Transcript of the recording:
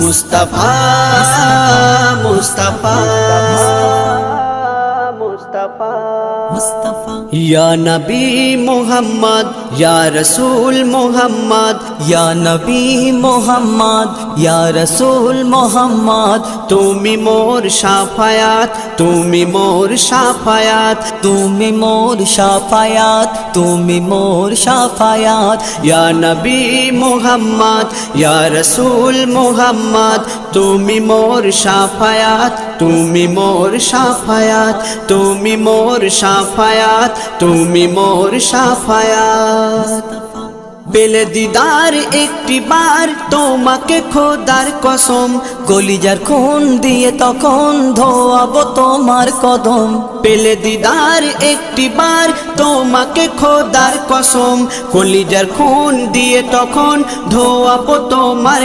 মুস্তাফা মুস্তাফা মুস্তাফা মুস্তাফা ইয়া নবী মুহাম্মদ ইয়া রাসূল মুহাম্মদ ইয়া নবী মুহাম্মদ ইয়া রাসূল মুহাম্মদ তুমি মোর শাফায়াত তুমি মোর শাফায়াত তুমি মোর শাফায়াত তুমি মোর শাফায়াত ইয়া নবী মুহাম্মদ ইয়া রাসূল মুহাম্মদ তুমি মোর শাফায়াত তুমি মোর শাফায়াত তুমি মোর শাফায়াত তুমি মোর শাফায়াত পেলে দিদার একটি বার তোমাকে খোদার কসম কলিজার খুন দিয়ে তখন ধোয়াবো তোমার কদম পেলে দিদার একটি বার তোমাকে খোদার কসম কলিজার খুন দিয়ে তখন ধোয়াবো তোমার